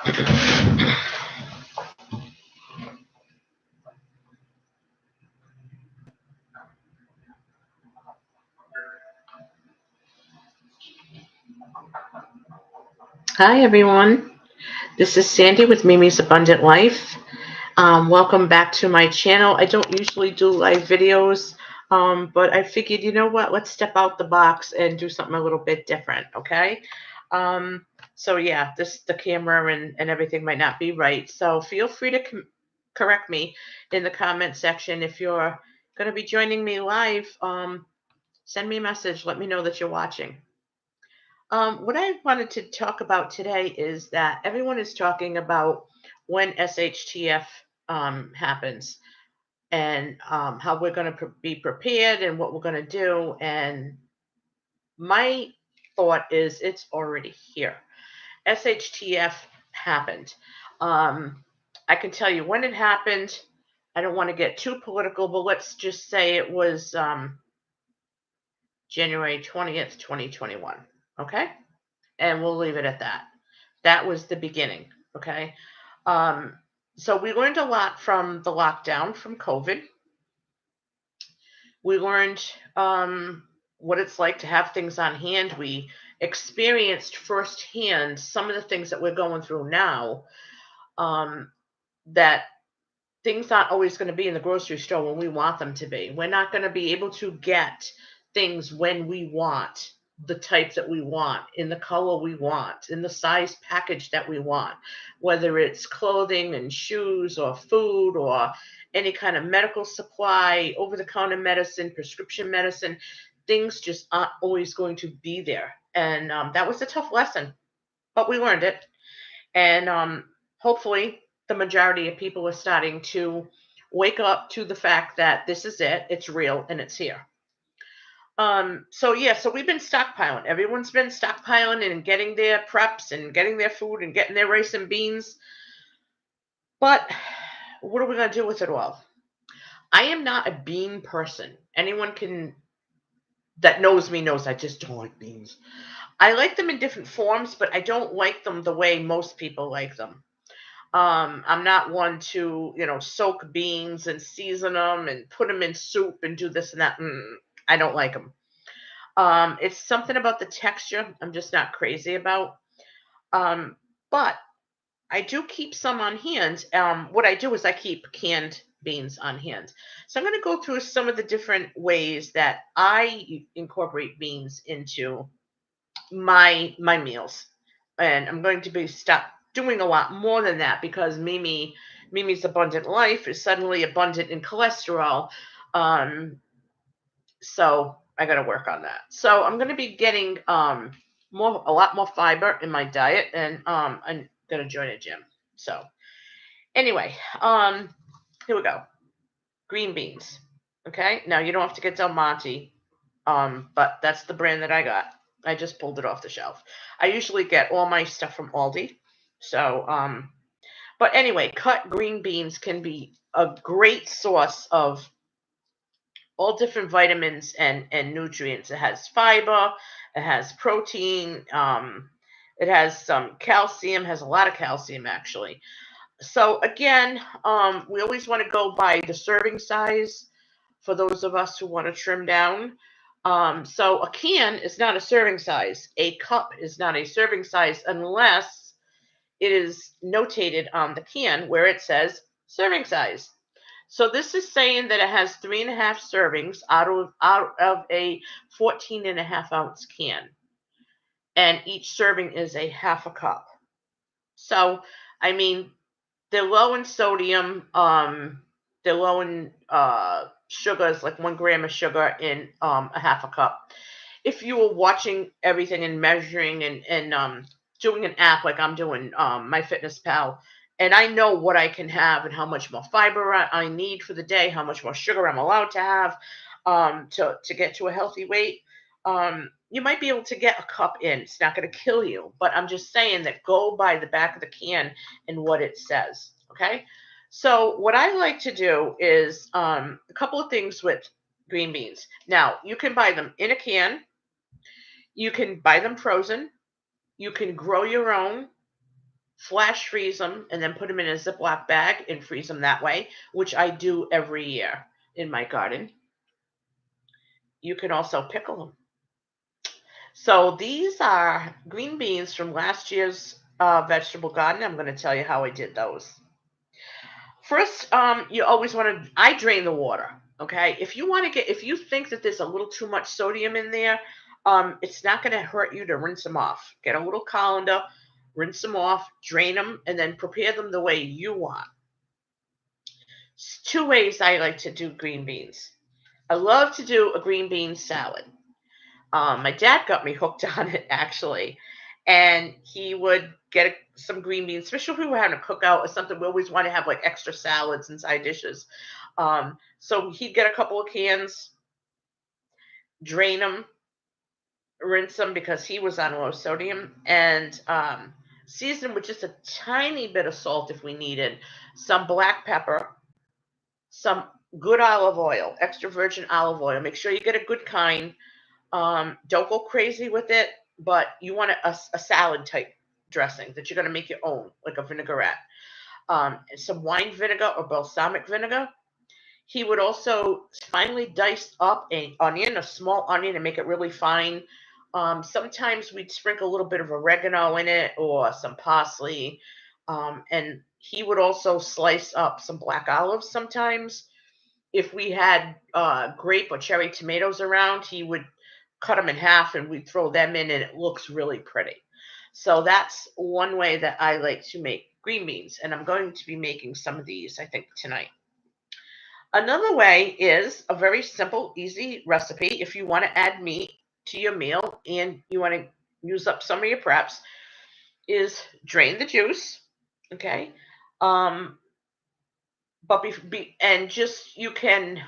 Hi, everyone. This is Sandy with Mimi's Abundant Life. Welcome back to my channel. I don't usually do live videos, but I figured, you know what? Let's step out the box and do something a little bit different, okay? So yeah, the camera and everything might not be right. So feel free to correct me in the comment section. If you're going to be joining me live, send me a message. Let me know that you're watching. What I wanted to talk about today is that everyone is talking about when SHTF happens and how we're going to be prepared and what we're going to do. And my thought is it's already here. SHTF happened. Um, I can tell you when it happened. I don't want to get too political, but let's just say it was January 20th, 2021. Okay? And we'll leave it at that. That was the beginning. Okay. Um, so we learned a lot from the lockdown from COVID. We learned what it's like to have things on hand. We experienced firsthand some of the things that we're going through now. That things aren't always going to be in the grocery store when we want them to be. We're not going to be able to get things when we want, the type that we want, in the color we want, in the size package that we want, whether it's clothing and shoes or food or any kind of medical supply, over the counter medicine, prescription medicine. Things just aren't always going to be there. And that was a tough lesson, but we learned it. And hopefully, the majority of people are starting to wake up to the fact that this is it, it's real, and it's here. So we've been stockpiling. Everyone's been stockpiling and getting their preps and getting their food and getting their rice and beans. But what are we going to do with it all? I am not a bean person. Anyone that knows me knows I just don't like beans. I like them in different forms, but I don't like them the way most people like them. I'm not one to, soak beans and season them and put them in soup and do this and that. I don't like them. It's something about the texture I'm just not crazy about. But I do keep some on hand. What I do is I keep canned beans on hand. So I'm going to go through some of the different ways that I incorporate beans into my meals, and I'm going to be doing a lot more than that because Mimi's Abundant Life is suddenly abundant in cholesterol. So I got to work on that. So I'm going to be getting a lot more fiber in my diet, and I'm going to join a gym. So anyway, here we go. Green beans. Okay, now you don't have to get Del Monte, but that's the brand that I got. I just pulled it off the shelf. I usually get all my stuff from Aldi. So, but anyway, cut green beans can be a great source of all different vitamins and nutrients. It has fiber, it has protein, it has some calcium, has a lot of calcium actually. So again, we always want to go by the serving size for those of us who want to trim down. So a can is not a serving size. A cup is not a serving size unless it is notated on the can where it says serving size. So this is saying that it has 3.5 servings out of a 14.5 ounce can. And each serving is a half a cup. So, I mean, they're low in sodium. They're low in sugars, like 1 gram of sugar in a half a cup. If you were watching everything and measuring and doing an app like I'm doing MyFitnessPal, and I know what I can have and how much more fiber I need for the day, how much more sugar I'm allowed to have to get to a healthy weight. You might be able to get a cup in. It's not going to kill you, but I'm just saying that go by the back of the can and what it says. Okay. So what I like to do is a couple of things with green beans. Now you can buy them in a can. You can buy them frozen. You can grow your own. flash freeze them, and then put them in a Ziploc bag and freeze them that way, which I do every year in my garden. You can also pickle them. So these are green beans from last year's vegetable garden. I'm going to tell you how I did those. First, you always want to. I drain the water. Okay, if you want to if you think that there's a little too much sodium in there, it's not going to hurt you to rinse them off. Get a little colander, rinse them off, drain them, and then prepare them the way you want. It's two ways I like to do green beans. I love to do a green bean salad. My dad got me hooked on it actually, and he would get some green beans, especially if we were having a cookout or something. We always want to have like extra salads and side dishes. So he'd get a couple of cans, drain them, rinse them because he was on low sodium, and season with just a tiny bit of salt if we needed, some black pepper, some good olive oil, extra virgin olive oil. Make sure you get a good kind. Don't go crazy with it, but you want a salad type dressing that you're going to make your own, like a vinaigrette. Some wine vinegar or balsamic vinegar. He would also finely dice up an onion, a small onion, and make it really fine. Sometimes we'd sprinkle a little bit of oregano in it or some parsley. And he would also slice up some black olives sometimes. If we had grape or cherry tomatoes around, he would cut them in half and we throw them in, and it looks really pretty. So that's one way that I like to make green beans, and I'm going to be making some of these, I think, tonight. Another way is a very simple, easy recipe. If you want to add meat to your meal and you want to use up some of your preps, is drain the juice, okay? But and just you can.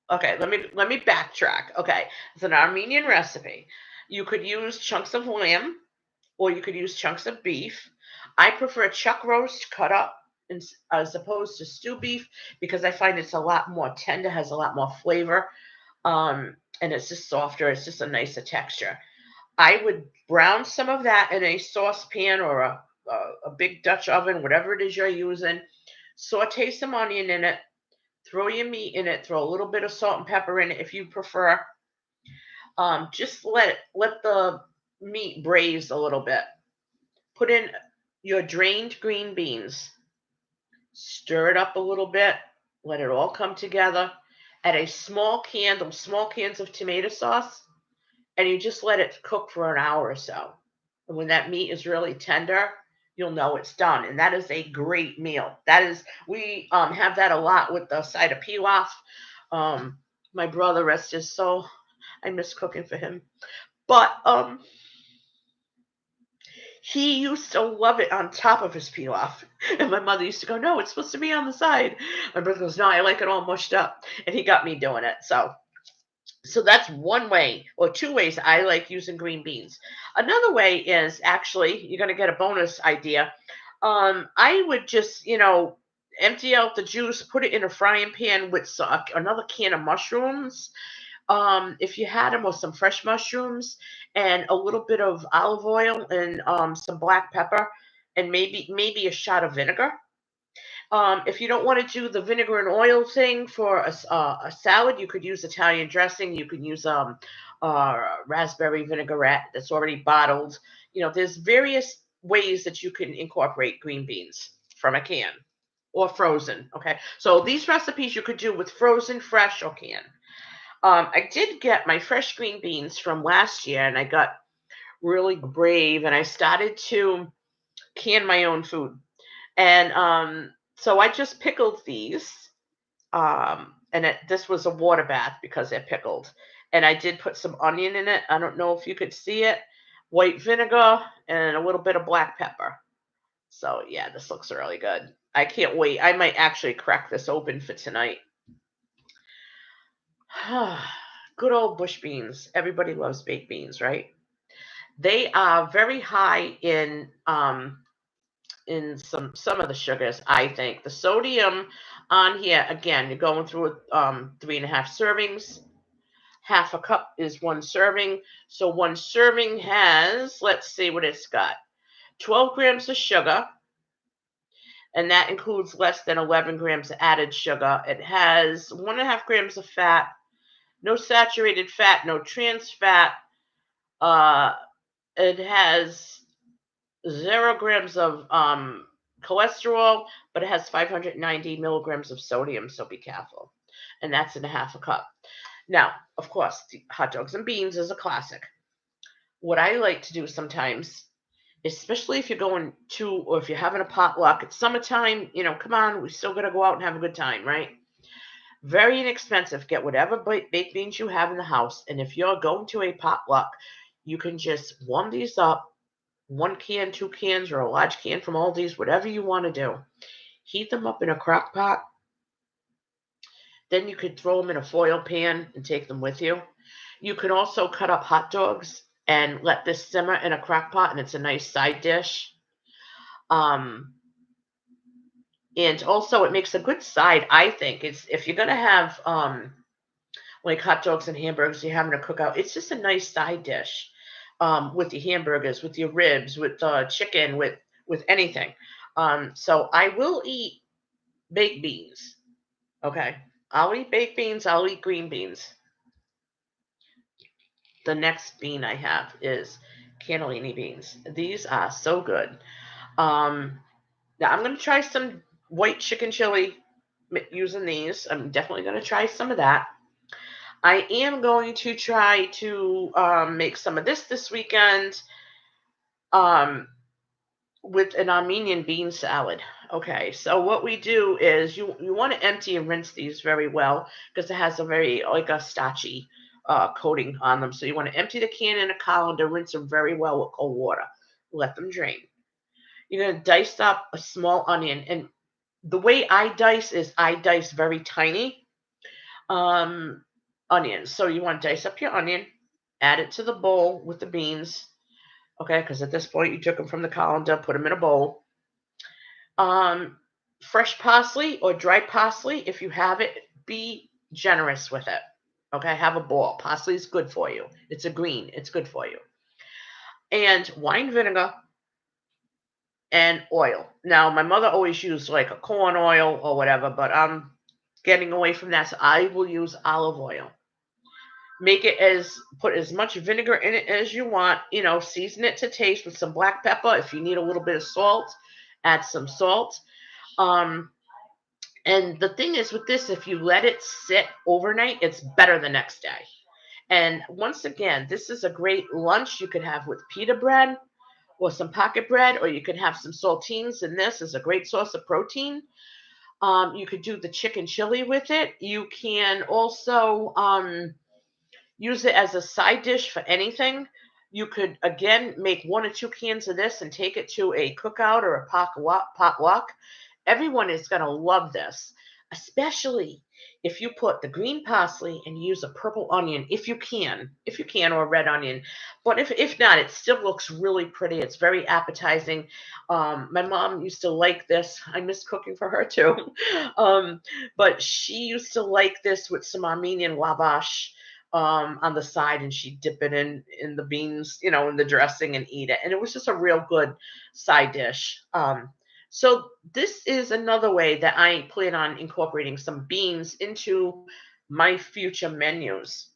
Okay, let me backtrack. Okay, it's an Armenian recipe. You could use chunks of lamb, or you could use chunks of beef. I prefer chuck roast cut up as opposed to stew beef because I find it's a lot more tender, has a lot more flavor, and it's just softer. It's just a nicer texture. I would brown some of that in a saucepan or a big Dutch oven, whatever it is you're using. Saute some onion in it. Throw your meat in it. Throw a little bit of salt and pepper in it if you prefer. Just let the meat braise a little bit. Put in your drained green beans. Stir it up a little bit. Let it all come together. Add a small cans of tomato sauce, and you just let it cook for an hour or so. And when that meat is really tender, you'll know it's done. And that is a great meal. That is, we have that a lot with the side of pilaf. My brother, rest his soul, I miss cooking for him. But he used to love it on top of his pilaf. And my mother used to go, no, it's supposed to be on the side. My brother goes, no, I like it all mushed up. And he got me doing it. So that's one way or two ways I like using green beans. Another way is actually, you're going to get a bonus idea. I would just, empty out the juice, put it in a frying pan with another can of mushrooms. If you had them, with some fresh mushrooms and a little bit of olive oil and some black pepper and maybe a shot of vinegar. If you don't want to do the vinegar and oil thing for a salad, you could use Italian dressing. You could use raspberry vinaigrette that's already bottled. There's various ways that you can incorporate green beans from a can or frozen. Okay, so these recipes you could do with frozen, fresh, or can. I did get my fresh green beans from last year, and I got really brave, and I started to can my own food. And so I just pickled these, and this was a water bath because they're pickled. And I did put some onion in it. I don't know if you could see it. White vinegar and a little bit of black pepper. So yeah, this looks really good. I can't wait. I might actually crack this open for tonight. Good old bush beans. Everybody loves baked beans, right? They are very high in some of the sugars. I think the sodium on here, again, you're going through 3.5 servings. Half a cup is one serving. So one serving has, let's see what it's got, 12 grams of sugar, and that includes less than 11 grams of added sugar. It has 1.5 grams of fat, no saturated fat, no trans fat. It has 0 grams of cholesterol, but it has 590 milligrams of sodium, so be careful. And that's in a half a cup. Now, of course, the hot dogs and beans is a classic. What I like to do sometimes, especially if you're going to, or if you're having a potluck, it's summertime, come on, we still got to go out and have a good time, right? Very inexpensive. Get whatever baked beans you have in the house. And if you're going to a potluck, you can just warm these up, 1 can, 2 cans, or a large can from Aldi's, whatever you want to do. Heat them up in a crock pot. Then you could throw them in a foil pan and take them with you. You can also cut up hot dogs and let this simmer in a crock pot, and it's a nice side dish. And also, it makes a good side, I think. It's if you're gonna have like hot dogs and hamburgers, you're having a cookout. It's just a nice side dish with your hamburgers, with your ribs, with chicken, with anything. So I will eat baked beans. Okay, I'll eat baked beans. I'll eat green beans. The next bean I have is cannellini beans. These are so good. Now I'm going to try some white chicken chili using these. I'm definitely going to try some of that. I am going to try to make some of this weekend um, with an Armenian bean salad. Okay, so what we do is you want to empty and rinse these very well because it has a very like a starchy coating on them. So you want to empty the can in a colander, rinse them very well with cold water, let them drain. You're going to dice up a small onion, and the way I dice is I dice very tiny onions. So you want to dice up your onion, add it to the bowl with the beans, okay? Because at this point you took them from the colander, put them in a bowl. Fresh parsley or dried parsley, if you have it, be generous with it. Okay, have a bowl. Parsley is good for you. It's a green. It's good for you. And wine vinegar and oil. Now, my mother always used like a corn oil or whatever, but I'm getting away from that, so I will use olive oil. Put as much vinegar in it as you want, season it to taste with some black pepper. If you need a little bit of salt, add some salt. And the thing is with this, if you let it sit overnight, it's better the next day. And once again, this is a great lunch you could have with pita bread or some pocket bread, or you can have some saltines, and this is a great source of protein. You could do the chicken chili with it. You can also use it as a side dish for anything. You could, again, make 1 or 2 cans of this and take it to a cookout or a potluck. Everyone is going to love this, especially if you put the green parsley and use a purple onion, if you can, or a red onion. But if not, it still looks really pretty. It's very appetizing. My mom used to like this. I miss cooking for her too. But she used to like this with some Armenian lavash on the side, and she'd dip it in the beans, in the dressing and eat it. And it was just a real good side dish. So this is another way that I plan on incorporating some beans into my future menus.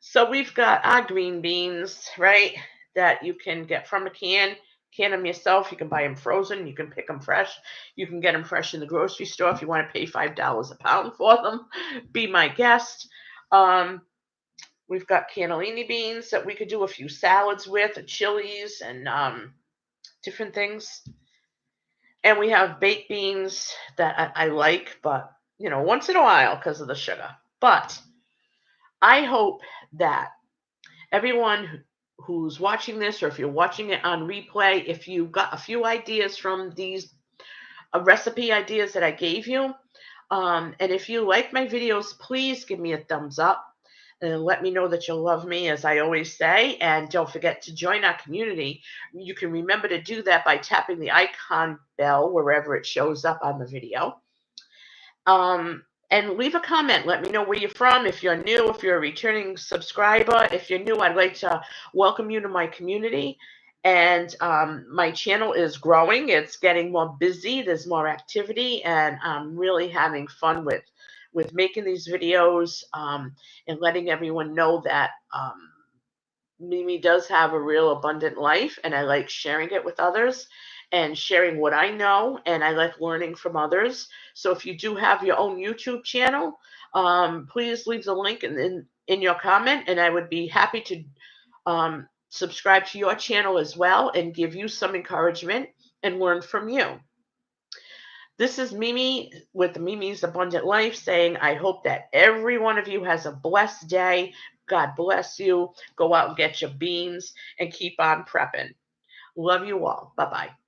So we've got our green beans, right, that you can get from a can them yourself. You can buy them frozen. You can pick them fresh. You can get them fresh in the grocery store if you want to pay $5 a pound for them. Be my guest. We've got cannellini beans that we could do a few salads with, chilies, and different things. And we have baked beans that I like, but, once in a while because of the sugar. But I hope that everyone who's watching this, or if you're watching it on replay, if you got a few ideas from these recipe ideas that I gave you, and if you like my videos, please give me a thumbs up. And let me know that you'll love me, as I always say. And don't forget to join our community. You can remember to do that by tapping the icon bell wherever it shows up on the video. And leave a comment. Let me know where you're from. If you're new, if you're a returning subscriber. If you're new, I'd like to welcome you to my community. And my channel is growing. It's getting more busy. There's more activity, and I'm really having fun with making these videos, and letting everyone know that Mimi does have a real abundant life, and I like sharing it with others and sharing what I know, and I like learning from others. So if you do have your own YouTube channel, please leave the link in your comment, and I would be happy to subscribe to your channel as well and give you some encouragement and learn from you. This is Mimi with Mimi's Abundant Life saying, I hope that every one of you has a blessed day. God bless you. Go out and get your beans and keep on prepping. Love you all. Bye bye.